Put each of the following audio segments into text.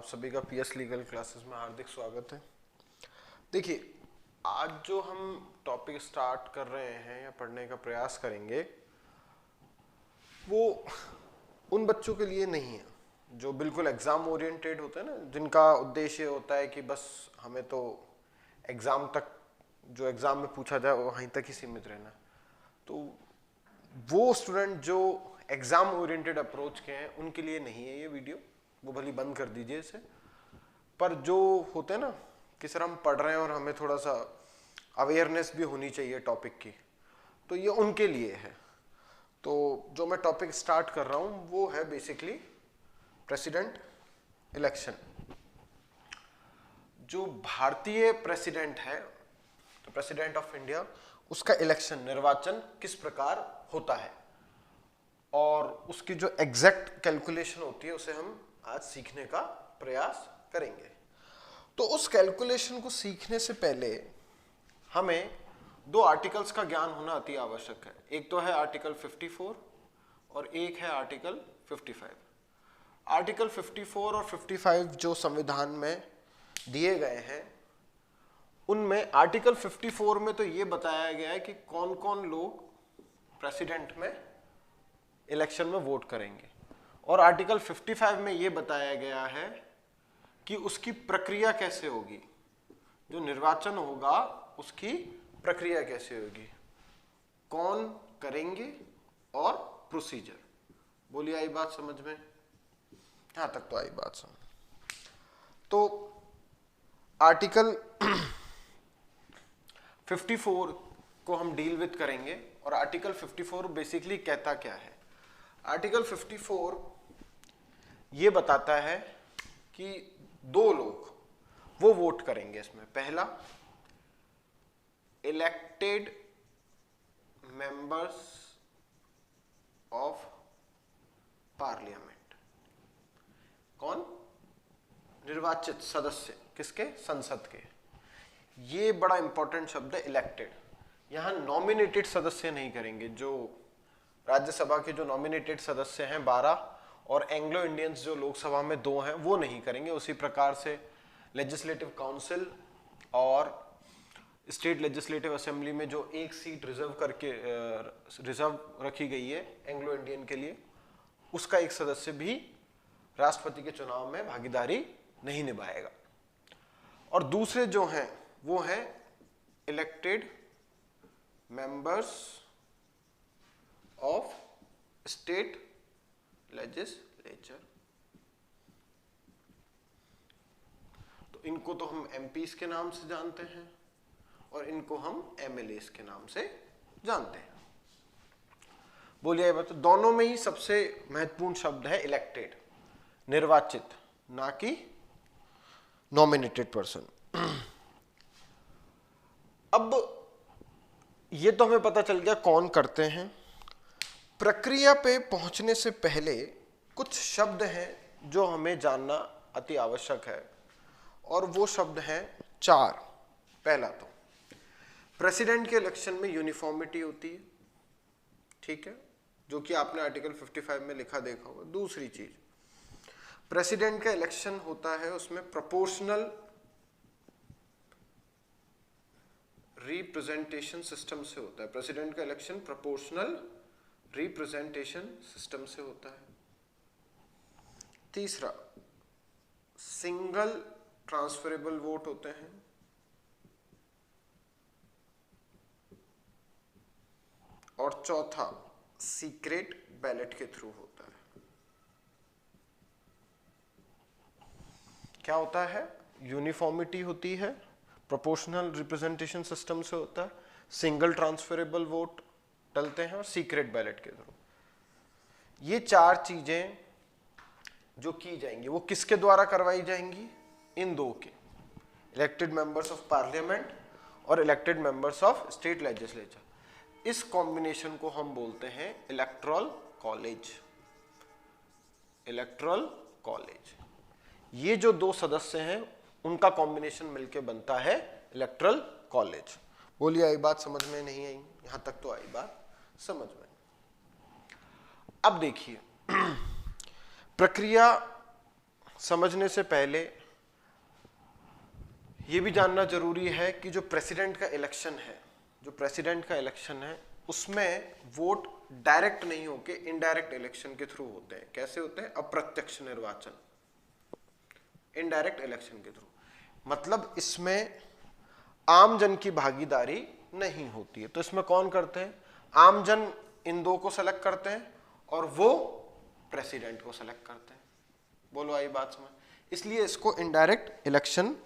आप सभी का पीएस लीगल क्लासेस में हार्दिक स्वागत है। देखिए, आज जो हम टॉपिक स्टार्ट कर रहे हैं या पढ़ने का प्रयास करेंगे वो उन बच्चों के लिए नहीं है जो बिल्कुल एग्जाम ओरिएंटेड होते हैं ना, जिनका उद्देश्य होता है कि बस हमें तो एग्जाम तक, जो एग्जाम में पूछा जाए वहीं तक ही सीमित रहना। तो वो स्टूडेंट जो एग्जाम ओरिएंटेड अप्रोच के हैं उनके लिए नहीं है ये वीडियो, वो भली बंद कर दीजिए इसे। पर जो होते हैं ना कि सर हम पढ़ रहे हैं और हमें थोड़ा सा अवेयरनेस भी होनी चाहिए टॉपिक की, तो ये उनके लिए है। तो जो मैं टॉपिक स्टार्ट कर रहा हूँ वो है बेसिकली प्रेसिडेंट इलेक्शन। जो भारतीय प्रेसिडेंट है, तो प्रेसिडेंट ऑफ इंडिया, उसका इलेक्शन, निर्वाचन किस प्रकार होता है और उसकी जो एग्जैक्ट कैलकुलेशन होती है उसे हम आज सीखने का प्रयास करेंगे। तो उस कैलकुलेशन को सीखने से पहले हमें दो आर्टिकल्स का ज्ञान होना अति आवश्यक है। एक तो है आर्टिकल 54 और एक है आर्टिकल 55। आर्टिकल 54 और 55 जो संविधान में दिए गए हैं, उनमें आर्टिकल 54 में तो ये बताया गया है कि कौन कौन लोग प्रेसिडेंट में इलेक्शन में वोट करेंगे, और आर्टिकल 55 में ये बताया गया है कि उसकी प्रक्रिया कैसे होगी, जो निर्वाचन होगा उसकी प्रक्रिया कैसे होगी, कौन करेंगे और प्रोसीजर। बोलिए, आई बात समझ में? यहां तक तो आई बात समझ। तो आर्टिकल 54 को हम डील विद करेंगे। और आर्टिकल 54 बेसिकली कहता क्या है? आर्टिकल 54 ये बताता है कि दो लोग वो वोट करेंगे इसमें। पहला, इलेक्टेड मेंबर्स ऑफ पार्लियामेंट। कौन? निर्वाचित सदस्य। किसके? संसद के। ये बड़ा इंपॉर्टेंट शब्द है, इलेक्टेड। यहां नॉमिनेटेड सदस्य नहीं करेंगे। जो राज्यसभा के जो नॉमिनेटेड सदस्य हैं 12, और एंग्लो इंडियंस जो लोकसभा में 2 हैं, वो नहीं करेंगे। उसी प्रकार से लेजिस्लेटिव काउंसिल और स्टेट लेजिस्लेटिव असेंबली में जो एक सीट रिजर्व करके रिजर्व रखी गई है एंग्लो इंडियन के लिए, उसका एक सदस्य भी राष्ट्रपति के चुनाव में भागीदारी नहीं निभाएगा। और दूसरे जो हैं वो हैं elected members of state legislature. तो इनको तो हम एमपीज के नाम से जानते हैं और इनको हम एमएलएस के नाम से जानते हैं। बोलिए, ये बात। दोनों में ही सबसे महत्वपूर्ण शब्द है इलेक्टेड, निर्वाचित, ना कि नॉमिनेटेड पर्सन। अब ये तो हमें पता चल गया कौन करते हैं। प्रक्रिया पे पहुंचने से पहले कुछ शब्द हैं जो हमें जानना अति आवश्यक है, और वो शब्द हैं 4। पहला, तो प्रेसिडेंट के इलेक्शन में यूनिफॉर्मिटी होती है, ठीक है, जो कि आपने आर्टिकल 55 में लिखा देखा होगा। दूसरी चीज, प्रेसिडेंट का इलेक्शन होता है उसमें प्रोपोर्शनल रिप्रेजेंटेशन सिस्टम से होता है। प्रेसिडेंट का इलेक्शन प्रोपोर्शनल रिप्रेजेंटेशन सिस्टम से होता है। तीसरा, सिंगल ट्रांसफरेबल वोट होते हैं। और चौथा, सीक्रेट बैलेट के थ्रू होता है। क्या होता है? यूनिफॉर्मिटी होती है, प्रोपोर्शनल रिप्रेजेंटेशन सिस्टम से होता है, सिंगल ट्रांसफरेबल वोट डलते हैं और सीक्रेट बैलेट के थ्रू। ये 4 चीजें जो की जाएंगी वो किसके द्वारा करवाई जाएंगी? इन दो के, इलेक्टेड मेंबर्स ऑफ पार्लियामेंट और elected members of state legislature. इस कॉम्बिनेशन को हम बोलते हैं इलेक्टोरल कॉलेज। इलेक्टोरल कॉलेज, ये जो 2 सदस्य हैं उनका कॉम्बिनेशन मिलके बनता है इलेक्टोरल कॉलेज। बोलिए, आई बात समझ में? नहीं आई? यहां तक तो आई बात समझ में। अब देखिए, प्रक्रिया समझने से पहले ये भी जानना जरूरी है कि जो प्रेसिडेंट का इलेक्शन है, उसमें वोट डायरेक्ट नहीं होके इनडायरेक्ट इलेक्शन के थ्रू होते हैं। कैसे होते हैं? अप्रत्यक्ष निर्वाचन, इनडायरेक्ट इलेक्शन के थ्रू। मतलब इसमें आम जन की भागीदारी नहीं होती है। तो इसमें कौन करते हैं? आम जन इन दो को सेलेक्ट करते हैं और वो प्रेसिडेंट को सेलेक्ट करते हैं। बोलो आई बात समझ? इसलिए इसको इनडायरेक्ट इलेक्शन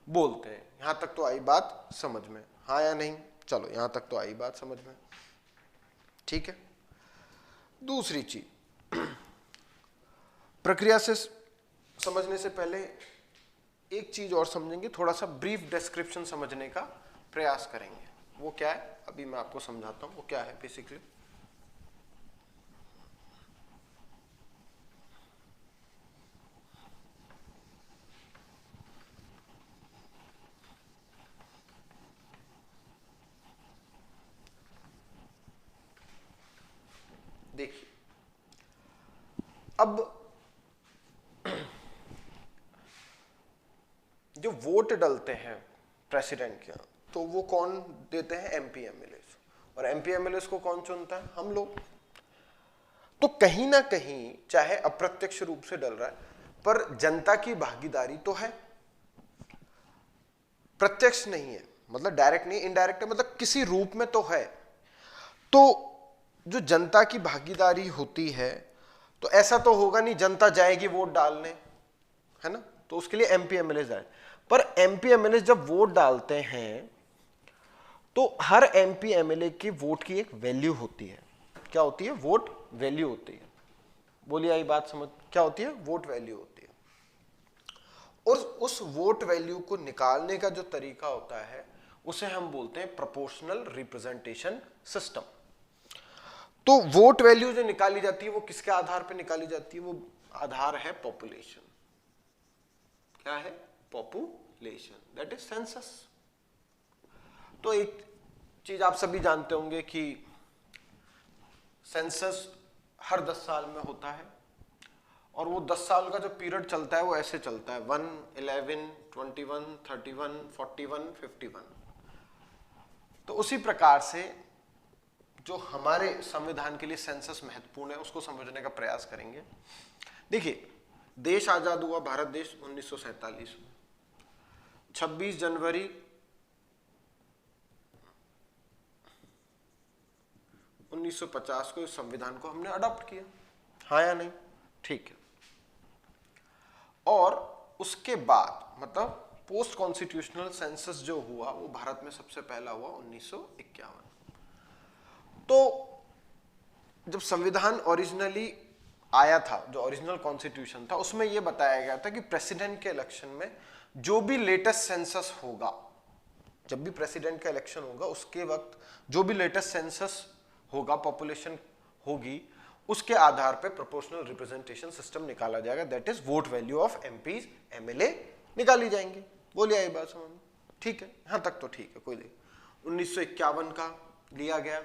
बोलते हैं। यहां तक तो आई बात समझ में? हाँ या नहीं? चलो यहां तक तो आई बात समझ में, ठीक है। दूसरी चीज, प्रक्रिया से समझने से पहले एक चीज और समझेंगे, थोड़ा सा ब्रीफ डिस्क्रिप्शन समझने का प्रयास करेंगे। वो क्या है अभी मैं आपको समझाता हूं। वो क्या है बेसिकली, देखिए अब जो वोट डलते हैं प्रेसिडेंट के, तो वो कौन देते हैं? MP MLA. और एमपी एमएलए को कौन चुनता है? हम लोग। तो कहीं ना कहीं चाहे अप्रत्यक्ष रूप से डल रहा है, पर जनता की भागीदारी तो है, प्रत्यक्ष नहीं है, मतलब डायरेक्ट नहीं, इनडायरेक्ट है, मतलब किसी रूप में तो है। तो जो जनता की भागीदारी होती है, तो ऐसा तो होगा नहीं जनता जाएगी वोट डालने, है ना? तो उसके लिए एमपी एमएलए जाए। पर एमपी एमएलए जब वोट डालते हैं तो हर एमपी एमएलए की वोट की एक वैल्यू होती है। क्या होती है? वोट वैल्यू होती है। बोलिए आई बात समझ? क्या होती है? वोट वैल्यू होती है। और उस वोट वैल्यू को निकालने का जो तरीका होता है उसे हम बोलते हैं प्रोपोर्शनल रिप्रेजेंटेशन सिस्टम। तो वोट वैल्यू जो निकाली जाती है वो किसके आधार पर निकाली जाती है? वो आधार है पॉपुलेशन। क्या है? Population, that is census. तो एक चीज आप सभी जानते होंगे कि सेंसस हर 10 साल में होता है, और वो 10 साल का जो पीरियड चलता है वो ऐसे चलता है 1, 11, 21, 31, 41, 51। तो उसी प्रकार से जो हमारे संविधान के लिए सेंसस महत्वपूर्ण है उसको समझने का प्रयास करेंगे। देखिए, देश आजाद हुआ भारत देश 1947 में। 26 जनवरी 1950 को इस संविधान को हमने अडॉप्ट किया, हाँ या नहीं? ठीक है। और उसके बाद मतलब पोस्ट कॉन्स्टिट्यूशनल सेंसस जो हुआ वो भारत में सबसे पहला हुआ 1951। तो जब संविधान ओरिजिनली आया था, जो ओरिजिनल कॉन्स्टिट्यूशन था, उसमें यह बताया गया था कि प्रेसिडेंट के इलेक्शन में जो भी लेटेस्ट सेंसस होगा, जब भी प्रेसिडेंट का इलेक्शन होगा उसके वक्त जो भी लेटेस्ट सेंसस होगा, पॉपुलेशन होगी, उसके आधार पे प्रोपोर्शनल रिप्रेजेंटेशन सिस्टम निकाला जाएगा, that is vote value of MPs MLA निकाली जाएंगे। बोलिए ये बात समझ में? ठीक है, यहां तक तो ठीक है, कोई नहीं। 1951 का लिया गया,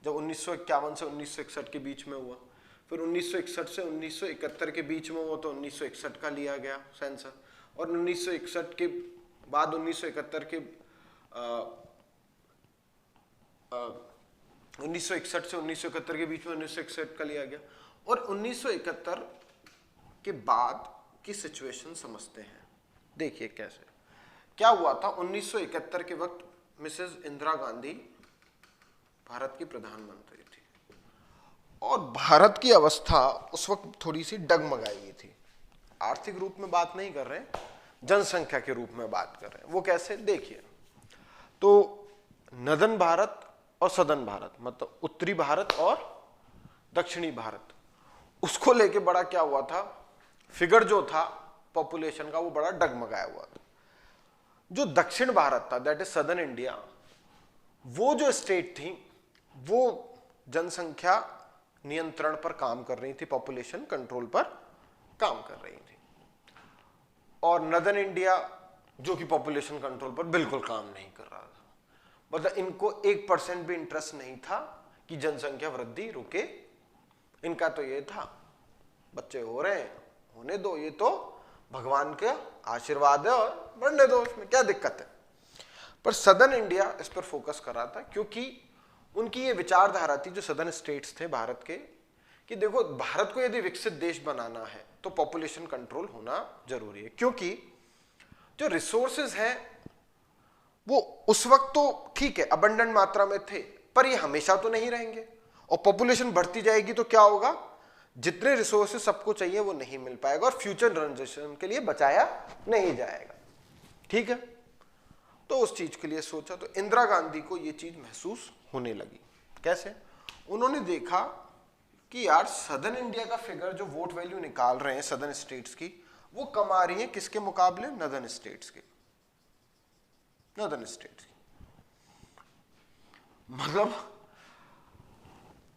जब 1951 से 1961 के बीच में हुआ, फिर 1961 से 1971 के बीच में हुआ तो 1961 का लिया गया सेंसस, और 1961 के बाद 1971 के 1961 से 1971 के बीच में 1961 का लिया गया। और 1971 के बाद की सिचुएशन समझते हैं। देखिए कैसे क्या हुआ था। 1971 के वक्त मिसेस इंदिरा गांधी भारत की प्रधानमंत्री थी, और भारत की अवस्था उस वक्त थोड़ी सी डगमगाई हुई थी। आर्थिक रूप में बात नहीं कर रहे हैं, जनसंख्या के रूप में बात कर रहे हैं। वो कैसे? देखिए, तो नदन भारत और सदन भारत, मतलब उत्तरी भारत और दक्षिणी भारत, उसको लेके बड़ा क्या हुआ था, फिगर जो था पॉपुलेशन का वो बड़ा डगमगाया हुआ था। जो दक्षिण भारत था, दैट इज सदर्न इंडिया, वो जो स्टेट थी वो जनसंख्या नियंत्रण पर काम कर रही थी, पॉपुलेशन कंट्रोल पर काम कर रही थी। और नदर्न इंडिया जो कि पॉपुलेशन कंट्रोल पर बिल्कुल काम नहीं कर रहा था, मतलब इनको 1% भी इंटरेस्ट नहीं था कि जनसंख्या वृद्धि रुके। इनका तो ये था बच्चे हो रहे हैं, होने दो, ये तो भगवान का आशीर्वाद है और बढ़ने दो, उसमें क्या दिक्कत है। पर सदर्न इंडिया इस पर फोकस कर रहा था क्योंकि उनकी ये विचारधारा थी, जो सदर्न स्टेट्स थे भारत के, कि देखो भारत को यदि विकसित देश बनाना है तो पॉपुलेशन कंट्रोल होना जरूरी है, क्योंकि जो रिसोर्सेज हैं वो उस वक्त तो ठीक है अबंडेंट मात्रा में थे, पर ये हमेशा तो नहीं रहेंगे, और पॉपुलेशन बढ़ती जाएगी तो क्या होगा, जितने रिसोर्सेज सबको चाहिए वो नहीं मिल पाएगा और फ्यूचर जनरेशन के लिए बचाया नहीं जाएगा। ठीक है, तो उस चीज के लिए सोचा, तो इंदिरा गांधी को ये चीज महसूस होने लगी। कैसे? उन्होंने देखा कि यार सदर्न इंडिया का फिगर जो वोट वैल्यू निकाल रहे हैं सदर्न स्टेट्स की, वो कम आ रही है किसके मुकाबले, नदर्न स्टेट्स के, नदर्न स्टेट्स की। मतलब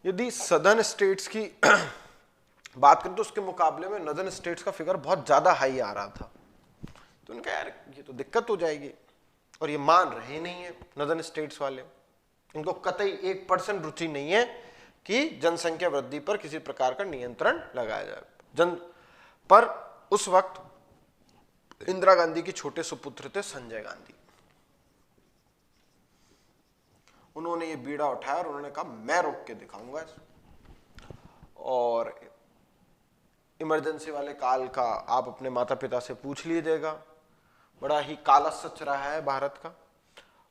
यदि सदर्न स्टेट्स की बात करें तो उसके मुकाबले में नदर्न स्टेट्स का फिगर बहुत ज्यादा हाई आ रहा था। तो उनका यार ये तो दिक्कत हो जाएगी, और ये मान रहे नहीं है नदर्न स्टेट्स वाले, इनको कतई 1% रुचि नहीं है कि जनसंख्या वृद्धि पर किसी प्रकार का नियंत्रण लगाया जाए। पर उस वक्त इंदिरा गांधी के छोटे सुपुत्र थे संजय गांधी, उन्होंने ये बीड़ा उठाया और उन्होंने कहा मैं रोक के दिखाऊंगा इसको। और इमरजेंसी वाले काल का आप अपने माता पिता से पूछ लीजिएगा, बड़ा ही काला सच रहा है भारत का।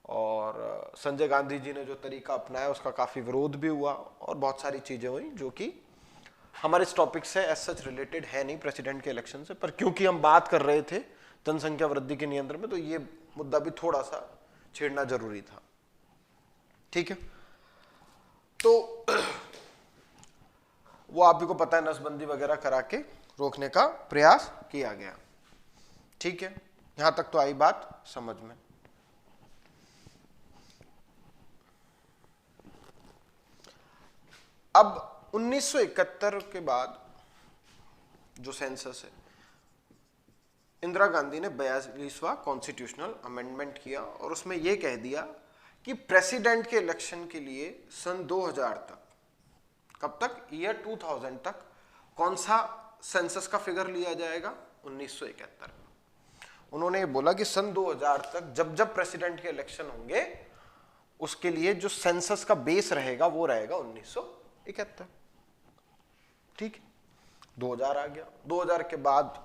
और संजय गांधी जी ने जो तरीका अपनाया उसका काफी विरोध भी हुआ और बहुत सारी चीजें हुई जो कि हमारे इस टॉपिक से एज सच रिलेटेड है नहीं प्रेसिडेंट के इलेक्शन से, पर क्योंकि हम बात कर रहे थे जनसंख्या वृद्धि के नियंत्रण में तो ये मुद्दा भी थोड़ा सा छेड़ना जरूरी था। ठीक है, तो वो आप ही को पता है नसबंदी वगैरह करा के रोकने का प्रयास किया गया। ठीक है, यहां तक तो आई बात समझ में। अब 1971 के बाद जो सेंसस है, इंदिरा गांधी ने 42वां कॉन्स्टिट्यूशनल अमेंडमेंट किया और उसमें यह कह दिया कि प्रेसिडेंट के इलेक्शन के लिए सन 2000 तक, कब तक, ईयर 2000 तक कौन सा सेंसस का फिगर लिया जाएगा, 1971। उन्होंने बोला कि सन 2000 तक जब जब प्रेसिडेंट के इलेक्शन होंगे उसके लिए जो सेंसस का बेस रहेगा वो रहेगा 1971। ठीक है, 2000 आ गया। 2000 के बाद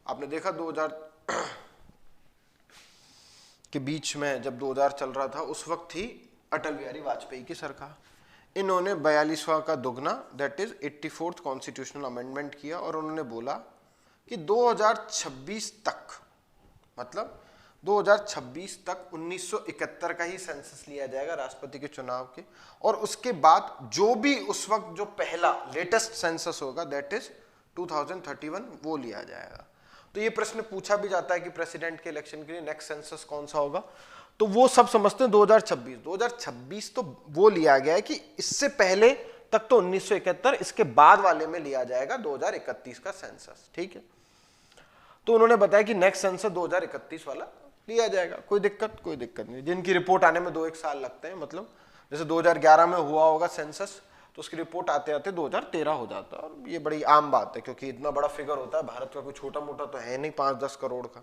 आपने देखा 2000 के बीच में जब 2000 चल रहा था उस वक्त थी अटल बिहारी वाजपेयी की सरकार। इन्होंने 42वां का दुगना that is 84th constitutional amendment किया और उन्होंने बोला कि 2026 तक, मतलब 2026 तक 1971 का ही सेंसस लिया जाएगा राष्ट्रपति के चुनाव के, और उसके बाद जो भी उस वक्त जो पहला लेटेस्ट सेंसस होगा दैट इज 2031 वो लिया जाएगा। तो ये प्रश्न पूछा भी जाता है कि प्रेसिडेंट के इलेक्शन के लिए नेक्स्ट सेंसस कौन सा होगा, तो वो सब समझते हैं 2026 तो वो लिया गया है कि इससे पहले तक तो 1971, इसके बाद वाले में लिया जाएगा 2031 का सेंसस। ठीक है, तो उन्होंने बताया कि नेक्स्ट सेंसस 2031 वाला लिया जाएगा, कोई दिक्कत नहीं। जिनकी रिपोर्ट आने में 2-1 साल लगते हैं, मतलब जैसे 2011 में हुआ होगा सेंसस तो उसकी रिपोर्ट आते आते 2013 हो जाता है, और ये बड़ी आम बात है क्योंकि इतना बड़ा फिगर होता है, भारत का कोई छोटा मोटा तो है नहीं 5-10 करोड़ का,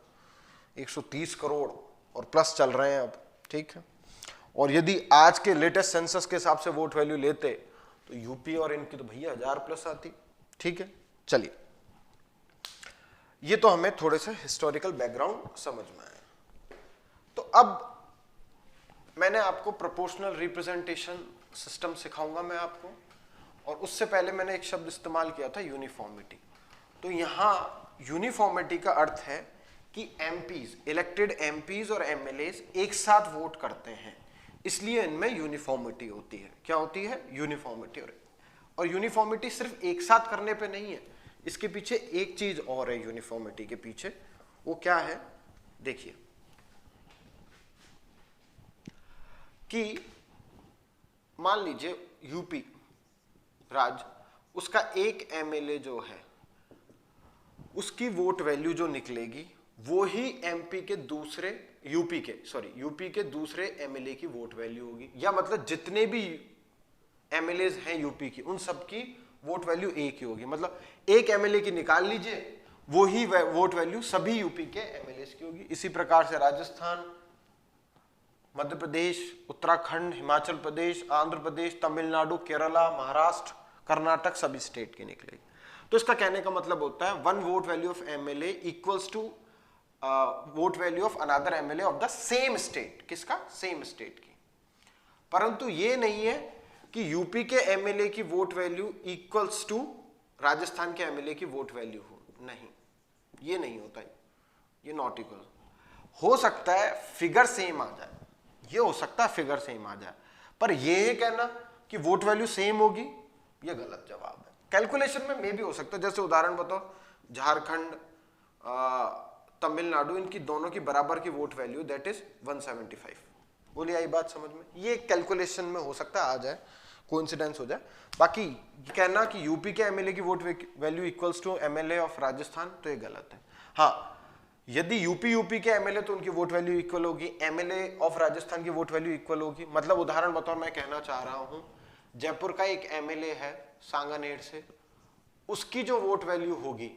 130 करोड़ और प्लस चल रहे हैं अब। ठीक है, और यदि आज के लेटेस्ट सेंसस के हिसाब से वोट वैल्यू लेते तो यूपी और इनकी तो भैया 1000+ आती। ठीक है, चलिए, ये तो हमें थोड़े से हिस्टोरिकल बैकग्राउंड समझ में आया। तो अब मैंने आपको प्रोपोर्शनल रिप्रेजेंटेशन सिस्टम सिखाऊंगा मैं आपको, और उससे पहले मैंने एक शब्द इस्तेमाल किया था यूनिफॉर्मिटी। तो यहां यूनिफॉर्मिटी का अर्थ है कि एमपीज, इलेक्टेड एमपीज और एमएलएज एक साथ वोट करते हैं, इसलिए इनमें यूनिफॉर्मिटी होती है। क्या होती है? यूनिफॉर्मिटी। और यूनिफॉर्मिटी सिर्फ एक साथ करने पे नहीं है, इसके पीछे एक चीज और है यूनिफॉर्मिटी के पीछे, वो क्या है देखिए, कि मान लीजिए यूपी राज्य, उसका एक एमएलए जो है उसकी वोट वैल्यू जो निकलेगी वो ही एमपी के दूसरे यूपी के दूसरे एमएलए की वोट वैल्यू होगी, या मतलब जितने भी एमएलएज हैं यूपी की उन सब की वोट वैल्यू एक ही होगी। मतलब एक एमएलए की निकाल लीजिए, वो ही वोट वैल्यू सभी यूपी के एमएलए की होगी। इसी प्रकार से राजस्थान, मध्य प्रदेश, उत्तराखंड, हिमाचल प्रदेश, आंध्र प्रदेश, तमिलनाडु, केरला, महाराष्ट्र, कर्नाटक सभी स्टेट की निकलेगी। तो इसका कहने का मतलब होता है one vote value of MLA equals to vote value of another MLA of the same state. किसका? सेम स्टेट की। परंतु ये नहीं है कि यूपी के एमएलए की vote value equals to Rajasthan के एमएलए की वोट वैल्यू हो, नहीं, ये नहीं होता है, ये नॉट इक्वल। हो सकता है फिगर सेम आ जाए, ये हो सकता है फिगर सेम आ जाए, पर ये कहना कि वोट वैल्यू सेम होगी, ये गलत जवाब है। कैलकुलेशन में मे भी हो सकता है, जैसे उदाहरण बताओ, झारखंड, तमिलनाडु, इनकी दोनों की बराबर की वोट वैल्यू दैट इज 175। बोलिए आई बात समझ में? ये कैलकुलेशन में हो सकता है आ जाए, कोइंसिडेंस हो जाए। बाकी कहना कि यूपी के एमएलए की vote value equals to MLA of Rajasthan, तो ये गलत है। हाँ, यदि यूपी के एमएलए तो उनकी वोट वैल्यू इक्वल होगी, एमएलए ऑफ राजस्थान की वोट वैल्यू इक्वल होगी। मतलब उदाहरण बताओ, मैं कहना चाह रहा हूं जयपुर का एक एमएलए है सांगानेर से, उसकी जो वोट वैल्यू होगी,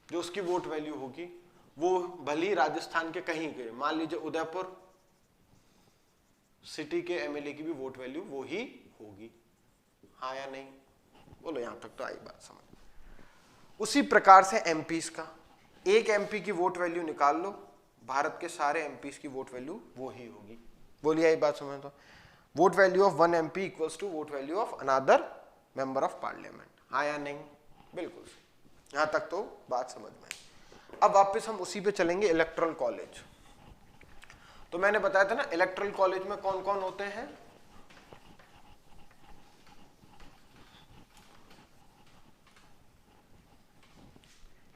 जो उसकी वोट वैल्यू होगी, वो भली राजस्थान के कहीं के, मान लीजिए उदयपुर सिटी के एमएलए की भी वोट वैल्यू वो ही होगी। हाँ या नहीं? बोलो, यहां तक तो आई बात समझ। उसी प्रकार से एमपीस का, एक एमपी की वोट वैल्यू निकाल लो, भारत के सारे एमपीस की वोट वैल्यू वो ही होगी। बोलिए आई बात समझ। तो vote value of one MP equals to vote value of another member of parliament. हाँ या नहीं? बिल्कुल, यहां तक तो बात समझ में। अब वापस हम उसी पे चलेंगे, इलेक्टोरल कॉलेज। तो मैंने बताया था ना, इलेक्टोरल कॉलेज में कौन कौन होते हैं?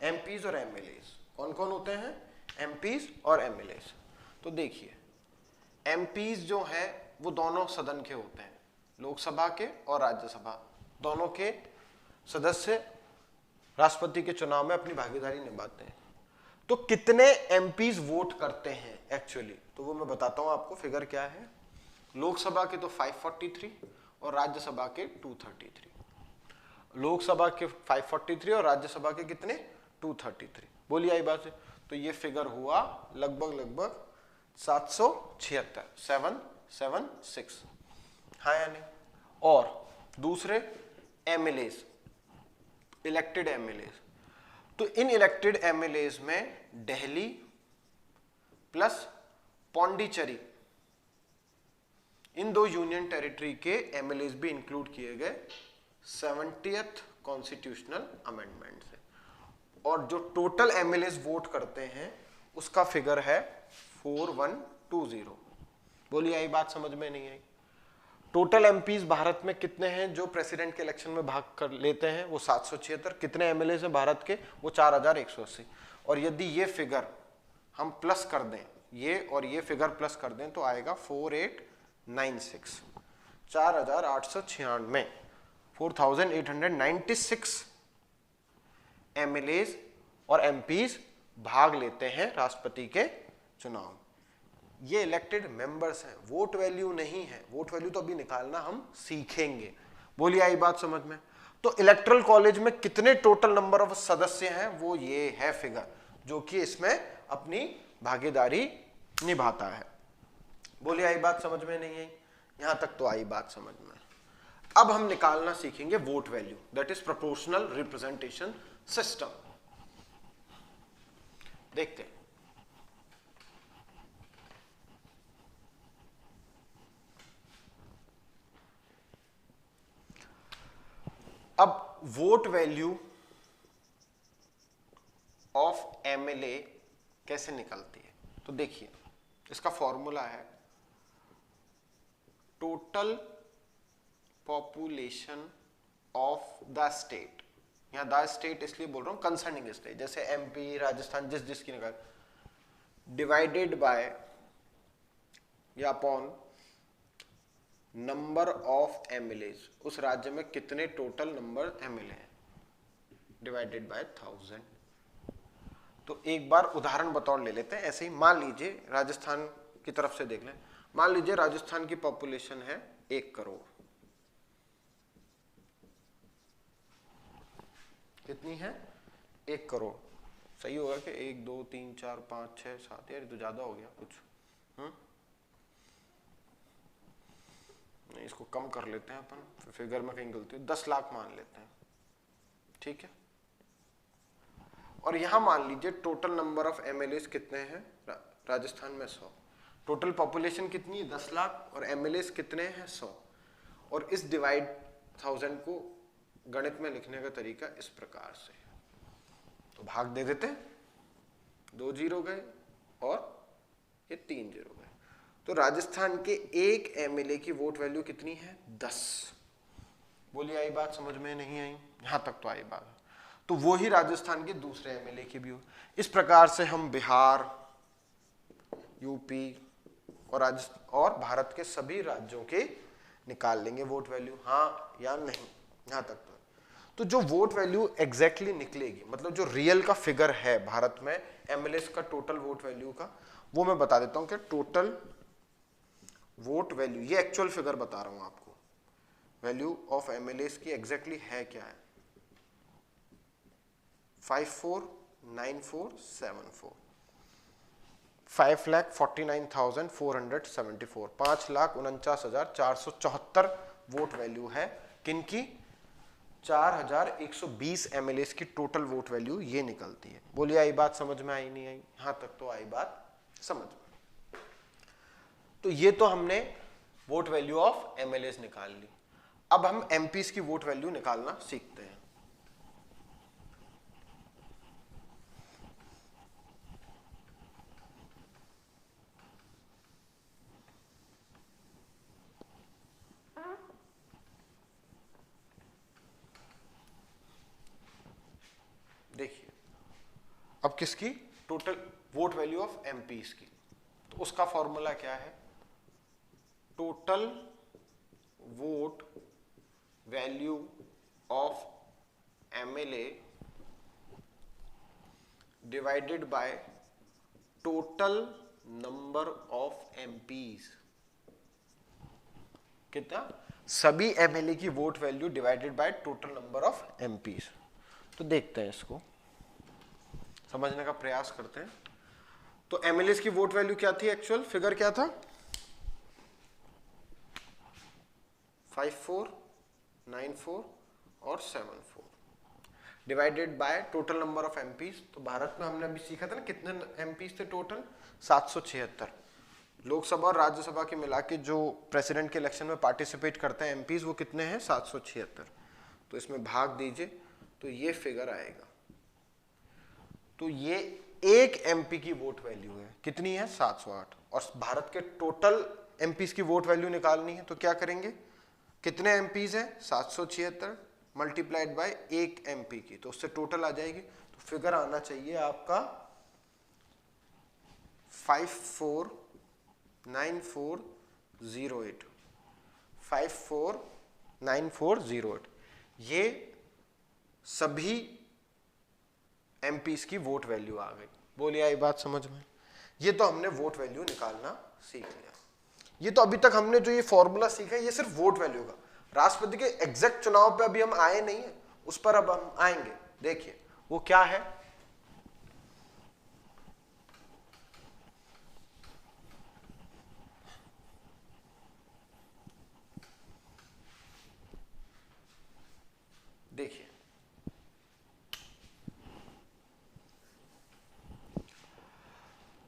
एमपीज और एमएलएस। कौन कौन होते हैं? एमपीज और एमएलएस। तो देखिए, एमपीज जो है वो दोनों सदन के होते हैं, लोकसभा के और राज्यसभा दोनों के सदस्य राष्ट्रपति के चुनाव में अपनी भागीदारी निभाते हैं। तो कितने एमपीज वोट करते हैं एक्चुअली, तो वो मैं बताता हूं आपको। फिगर क्या है? लोकसभा के तो 543 और राज्यसभा के 233। लोकसभा के 543 और राज्यसभा के कितने? 233। बोलिए आई बात है। तो ये फिगर हुआ लगभग 776, 776। हाँ या नहीं? और दूसरे एमएलएस, इलेक्टेड एमएलएस, तो इन इलेक्टेड एमएलएस में दिल्ली प्लस पौंडीचेरी, इन दो यूनियन टेरिटरी के एमएलएस भी इंक्लूड किए गए 70th कॉन्स्टिट्यूशनल अमेंडमेंट से। और जो टोटल एमएलएस वोट करते हैं उसका फिगर है 4120। बोलिए आई बात समझ में नहीं आई? टोटल एमपीज भारत में कितने हैं जो प्रेसिडेंट के इलेक्शन में भाग कर लेते हैं? वो 776। कितने एमएलए हैं भारत के? वो 4180। और यदि ये फिगर हम प्लस कर दें, ये और ये फिगर प्लस कर दें, तो आएगा 4896, 4896, 4896 एमएलएज और एमपीज भाग लेते हैं राष्ट्रपति के चुनाव। ये इलेक्टेड मेंबर्स हैं, वोट वैल्यू नहीं है। वोट वैल्यू तो अभी निकालना हम सीखेंगे। बोलिए आई बात समझ में? तो इलेक्टोरल कॉलेज में कितने टोटल नंबर ऑफ सदस्य हैं, वो ये है फिगर, जो कि इसमें अपनी भागीदारी निभाता है। बोलिए आई बात समझ में नहीं आई? यहां तक तो आई बात समझ में। अब हम निकालना सीखेंगे vote value, that is proportional representation system. देखते हैं। अब वोट वैल्यू ऑफ एमएलए कैसे निकलती है? तो देखिए, इसका फॉर्मूला है total population of the state. यहां द स्टेट इसलिए बोल रहा हूं, कंसर्निंग स्टेट, जैसे एमपी, राजस्थान, जिसकी निकाल, डिवाइडेड बाय या अपॉन नंबर ऑफ एमएलएज, उस राज्य में कितने टोटल नंबर एमएलए हैं, डिवाइडेड बाय 1000। तो एक बार उदाहरण बतौर ले लेते हैं। ऐसे ही मान लीजिए राजस्थान की तरफ से देख लें। मान लीजिए राजस्थान की पॉपुलेशन है 1 करोड़। कितनी है? 1 करोड़। सही होगा कि 1 2 3 4 5 6 7, यार ये तो ज्यादा हो गया कुछ। नहीं, इसको कम कर लेते हैं अपन, फिगर में कहीं गलती हो, 10 लाख मान लेते हैं, ठीक है। और यहां मान लीजिए टोटल नंबर ऑफ एमएलए कितने हैं राजस्थान में 100, टोटल पॉपुलेशन कितनी है 10 लाख, और एमएलए कितने हैं 100। और इस डिवाइड 1000 को गणित में लिखने का तरीका इस प्रकार से, तो भाग दे देते हैं, 2 जीरो गए और ये 3 जीरो गए। तो राजस्थान के एक एमएलए की वोट वैल्यू कितनी है 10। बोलिए आई बात समझ में? नहीं आई? यहां तक तो आई बात। तो वो ही राजस्थान के दूसरे एमएलए की भी हो। इस प्रकार से हम बिहार, यूपी और भारत के सभी राज्यों के निकाल लेंगे वोट वैल्यू, हाँ या नहीं, यहां तक तो जो वोट वैल्यू एग्जैक्टली निकलेगी, मतलब जो रियल का फिगर है भारत में एमएलए का टोटल वोट वैल्यू का, वो मैं बता देता हूं कि टोटल वोट वैल्यू, ये एक्चुअल फिगर बता रहा हूं आपको, वैल्यू ऑफ एमएलए की एग्जैक्टली है क्या है, 549474, 5,49,474, 5,49,474 वोट वैल्यू है किनकी, 4,120 एमएलए की टोटल वोट वैल्यू ये निकलती है। बोलिए आई बात समझ में आई नहीं आई? यहां तक तो आई बात समझ में। तो ये तो हमने वोट वैल्यू ऑफ एमएलए निकाल ली। अब हम एमपीज की वोट वैल्यू निकालना सीखते हैं। देखिए अब किसकी, total vote value of MPs की, तो उसका फॉर्मूला क्या है, total vote value of MLA divided by total number of MPs. कितना, सभी एमएलए की vote value divided by total number of MPs. तो देखते हैं, इसको समझने का प्रयास करते हैं। तो एमएलए की वोट वैल्यू क्या थी, एक्चुअल फिगर क्या था, 5494 और 74 divided by total number of MPs. तो भारत में हमने अभी सीखा था ना कितने एमपीज थे टोटल, 776। लोकसभा और राज्यसभा के मिला के जो प्रेसिडेंट के इलेक्शन में पार्टिसिपेट करते हैं एमपीज, वो कितने हैं 776। तो इसमें भाग दीजिए तो ये फिगर आएगा। तो ये एक एमपी की वोट वैल्यू है, कितनी है 708। और भारत के टोटल एमपीज की वोट वैल्यू निकालनी है, तो क्या करेंगे, कितने एमपीज हैं 776 मल्टीप्लाइड बाय एक एमपी की, तो उससे टोटल आ जाएगी। तो फिगर आना चाहिए आपका 549408, 549408। ये सभी एमपीज की वोट वैल्यू आ गई। बोलिए आई बात समझ में? ये तो हमने वोट वैल्यू निकालना सीख लिया। ये तो अभी तक हमने जो ये फॉर्मूला सीखा है ये सिर्फ वोट वैल्यू का, राष्ट्रपति के एग्जैक्ट चुनाव पे अभी हम आए नहीं है, उस पर अब हम आएंगे। देखिए वो क्या है, देखिए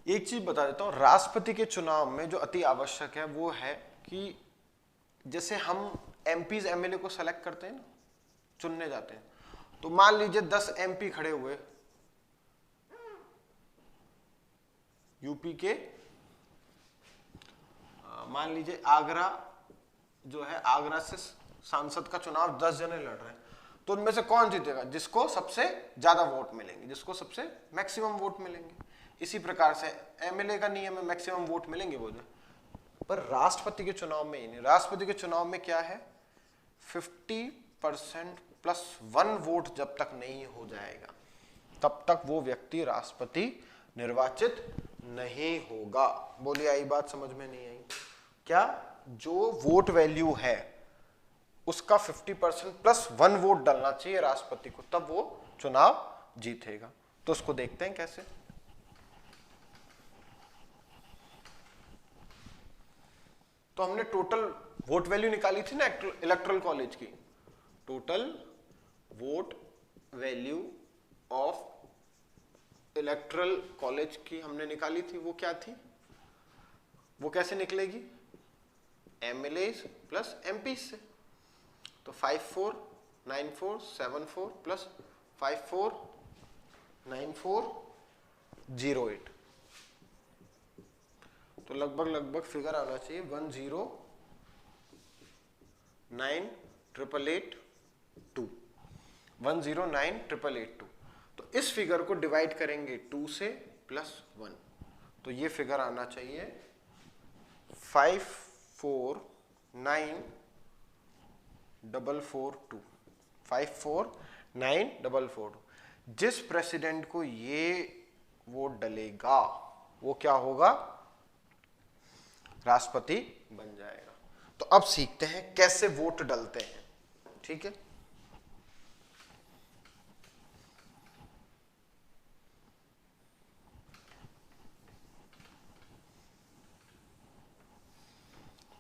एक चीज बता देता हूं, राष्ट्रपति के चुनाव में जो अति आवश्यक है वो है कि जैसे हम एमपीज एमएलए को सेलेक्ट करते हैं ना, चुनने जाते हैं, तो मान लीजिए 10 एमपी खड़े हुए यूपी के, मान लीजिए आगरा जो है, आगरा से सांसद का चुनाव 10 जने लड़ रहे हैं, तो उनमें से कौन जीतेगा, जिसको सबसे ज्यादा वोट मिलेंगे, जिसको सबसे मैक्सिमम वोट मिलेंगे। इसी प्रकार से एमएलए का नियम है, मैक्सिमम वोट मिलेंगे वो जो। पर राष्ट्रपति के चुनाव में ही नहीं, राष्ट्रपति के चुनाव में क्या है, 50% प्लस 1 वोट जब तक नहीं हो जाएगा तब तक वो व्यक्ति राष्ट्रपति निर्वाचित नहीं होगा। बोलिए आई बात समझ में नहीं आई? क्या, जो वोट वैल्यू है उसका 50% प्लस 1 वोट डलना चाहिए राष्ट्रपति को, तब वो चुनाव जीतेगा। तो उसको देखते हैं कैसे। तो हमने टोटल वोट वैल्यू निकाली थी ना इलेक्टोरल कॉलेज की। Total vote value of electoral college की हमने निकाली थी, वो क्या थी, वो कैसे निकलेगी, एमएलए प्लस एमपी से। तो 549474 प्लस 549408, तो लगभग फिगर आना चाहिए 1098882, 1098882। तो इस फिगर को डिवाइड करेंगे 2 से प्लस 1, तो ये फिगर आना चाहिए 549442, 549442। जिस प्रेसिडेंट को ये वोट डलेगा वो क्या होगा, राष्ट्रपति बन जाएगा। तो अब सीखते हैं कैसे वोट डलते हैं, ठीक है।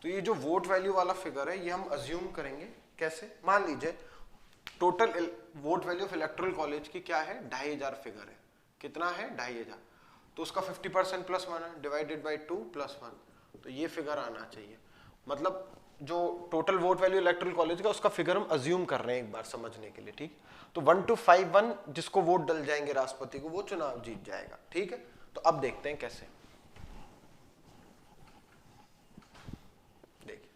तो ये जो वोट वैल्यू वाला फिगर है ये हम अज्यूम करेंगे कैसे, मान लीजिए total vote value of electoral college की क्या है, 2500 फिगर है। कितना है, 2500। तो उसका 50% प्लस 1 है, डिवाइडेड बाई 2 प्लस 1, तो ये फिगर आना चाहिए। मतलब जो total vote value electoral college का उसका फिगर हम अज्यूम कर रहे हैं एक बार समझने के लिए, ठीक। तो 1251 जिसको वोट डल जाएंगे राष्ट्रपति को वो चुनाव जीत जाएगा, ठीक है। तो अब देखते हैं कैसे। देखिए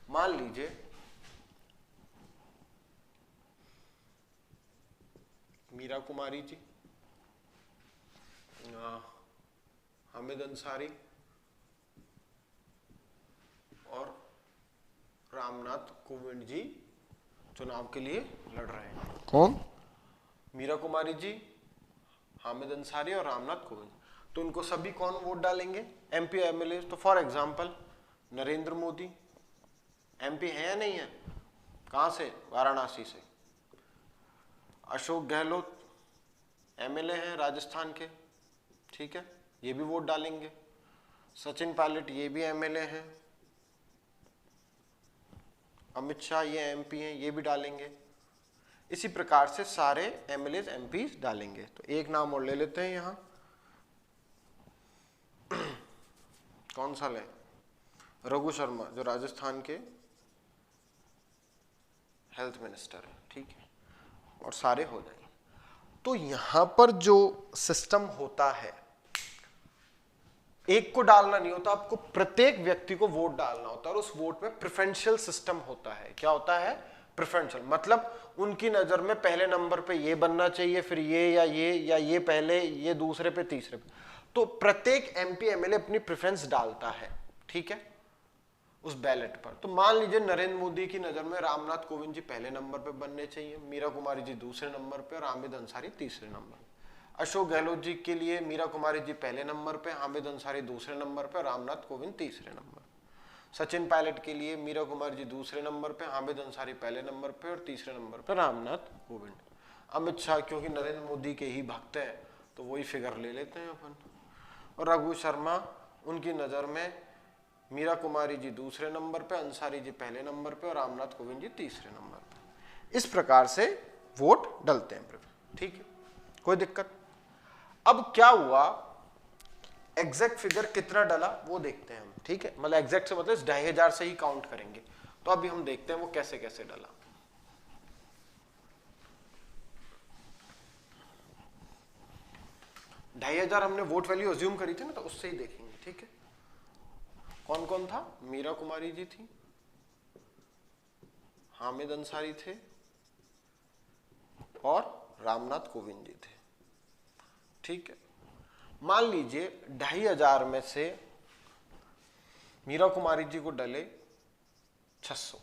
मान लीजिए मीरा कुमारी जी, हामिद अंसारी और रामनाथ कोविंद जी चुनाव के लिए लड़ रहे हैं। कौन, मीरा कुमारी जी, हामिद अंसारी और रामनाथ कोविंद। तो उनको सभी कौन वोट डालेंगे, एमपी एमएलए। तो for example Narendra Modi MP है या नहीं है, कहां से, वाराणसी से। अशोक गहलोत एमएलए हैं राजस्थान के, ठीक है, ये भी वोट डालेंगे। सचिन पायलट ये भी एमएलए हैं। अमित शाह ये एमपी हैं, ये भी डालेंगे। इसी प्रकार से सारे एमएलए एमपी डालेंगे। तो एक नाम और ले लेते हैं यहां, कौन सा लें, रघु शर्मा जो राजस्थान के हेल्थ मिनिस्टर है, ठीक है, और सारे हो जाएंगे। तो यहां पर जो सिस्टम होता है, एक को डालना नहीं होता, आपको प्रत्येक व्यक्ति को वोट डालना होता है। और उस वोट में प्रेफरेंशियल सिस्टम होता है। क्या होता है, प्रेफरेंशियल, मतलब उनकी नजर में पहले नंबर पे ये बनना चाहिए, फिर ये या ये पहले, ये दूसरे पे, तीसरे पे। तो प्रत्येक एमपी एमएलए अपनी प्रेफरेंस डालता है, ठीक है, उस बैलेट पर। तो मान लीजिए नरेंद्र मोदी की नजर में रामनाथ कोविंद जी पहले नंबर पे बनने चाहिए, मीरा कुमारी जी दूसरे नंबर पे और हामिद अंसारी तीसरे नंबर। अशोक गहलोत जी के लिए मीरा कुमारी जी पहले नंबर पे, हामिद अंसारी दूसरे नंबर पे, रामनाथ कोविंद तीसरे नंबर। सचिन पायलट के लिए मीरा कुमारी जी दूसरे नंबर पे, हामिद अंसारी पहले नंबर पे और तीसरे नंबर पे रामनाथ कोविंद। अमित शाह क्योंकि नरेंद्र मोदी के ही भक्त हैं तो वही फिगर ले लेते हैं अपन। और रघु शर्मा, उनकी नजर में मीरा कुमारी जी दूसरे नंबर पे, अंसारी जी पहले नंबर पे और रामनाथ कोविंद जी तीसरे नंबर पे। इस प्रकार से वोट डलते हैं, ठीक है, कोई दिक्कत। अब क्या हुआ, एग्जैक्ट फिगर कितना डला वो देखते हैं हम, ठीक है, मतलब एग्जैक्ट से मतलब 2500 से ही काउंट करेंगे। तो अभी हम देखते हैं वो कैसे कैसे डला। ढाई हजार हमने वोट वैल्यू अज्यूम करी थी ना, तो उससे ही देखेंगे, ठीक है। कौन कौन था, मीरा कुमारी जी थी, हामिद अंसारी थे और रामनाथ कोविंद जी थे, ठीक है। मान लीजिए 2500 में से मीरा कुमारी जी को डले 600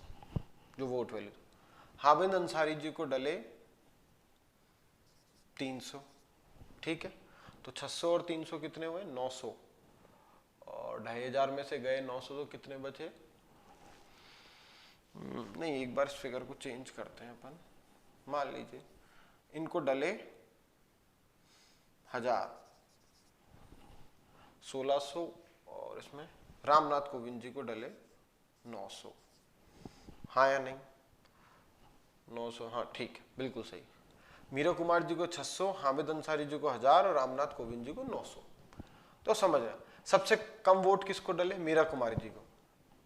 जो वोट वैल्यू, हामिद अंसारी जी को डले 300, ठीक है। तो 600 और 300 कितने हुए, 900, और 2500 में से गए 900, तो कितने बचे, नहीं एक बार इस फिगर को चेंज करते हैं अपन। मान लीजिए इनको डले 1000, 1600 और इसमें रामनाथ कोविंद जी को डले 900। हाँ या नहीं? 900, हाँ ठीक है, बिल्कुल सही। मीरा कुमार जी को 600, हामिद अंसारी जी को 1000 और रामनाथ कोविंद जी को 900। तो समझ रहे, सबसे कम वोट किसको डले? मीरा कुमारी जी को।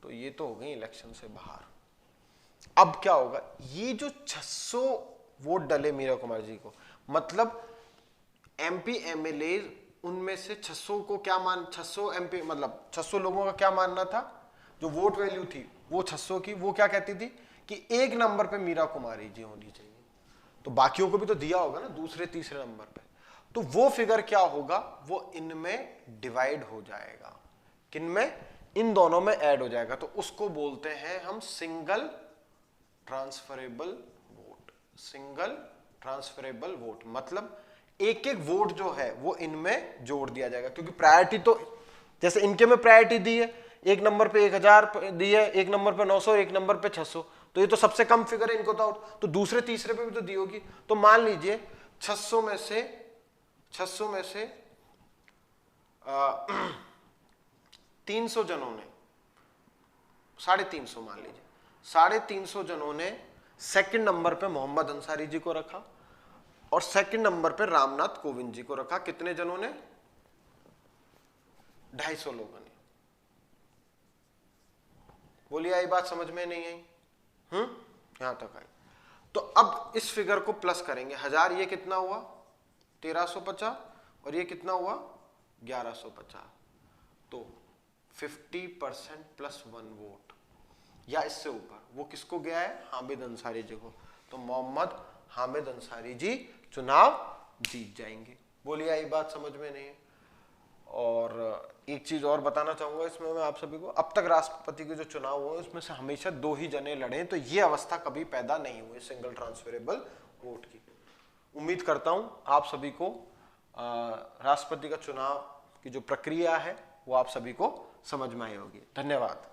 तो ये तो हो गई इलेक्शन से बाहर। अब क्या होगा, ये जो 600 वोट डले मीरा कुमार जी को, मतलब एमपी एमएलए उनमें से 600 को क्या 600 एमपी मतलब 600 लोगों का क्या मानना था, जो वोट वैल्यू थी वो 600 की, वो क्या कहती थी कि एक नंबर पे मीरा कुमारी जी होनी चाहिए। तो बाकियों को भी तो दिया होगा ना दूसरे तीसरे नंबर पे। तो वो फिगर क्या होगा, वो इनमें डिवाइड हो जाएगा। किनमें? इन दोनों में ऐड हो जाएगा। तो उसको बोलते हैं हम single transferable vote. Single transferable vote मतलब एक एक वोट जो है वो इनमें जोड़ दिया जाएगा, क्योंकि प्रायोरिटी तो जैसे इनके में प्रायोरिटी दी है, एक नंबर पे 1000 दी है, एक नंबर पे 900, एक नंबर पे 600, तो ये तो सबसे कम फिगर है, इनको तो दूसरे तीसरे पे भी तो दी होगी। तो मान लीजिए 600 में से 300 जनों ने, 350 मान लीजिए, 350 जनों ने सेकंड नंबर पे मोहम्मद अंसारी जी को रखा और सेकंड नंबर पे रामनाथ कोविंद जी को रखा। कितने जनों ने? 250 लोगों ने। बोलिए आई बात समझ में नहीं आई? यहां तक आई। तो अब इस फिगर को प्लस करेंगे, 1000 ये कितना हुआ 1350 और ये कितना हुआ 1150। तो 50% प्लस 1 वोट या इससे ऊपर वो किसको गया है? हामिद अंसारी जी को। तो मोहम्मद हामिद अंसारी जी चुनाव जीत जाएंगे। बोलिए आई बात समझ में नहीं है? और एक चीज और बताना चाहूंगा इसमें मैं आप सभी को, अब तक राष्ट्रपति के जो चुनाव हुए उसमें से हमेशा 2 ही जने लड़े, तो ये अवस्था कभी पैदा नहीं हुई सिंगल ट्रांसफरेबल वोट की। उम्मीद करता हूं आप सभी को राष्ट्रपति का चुनाव की जो प्रक्रिया है वो आप सभी को समझ में आई होगी। धन्यवाद।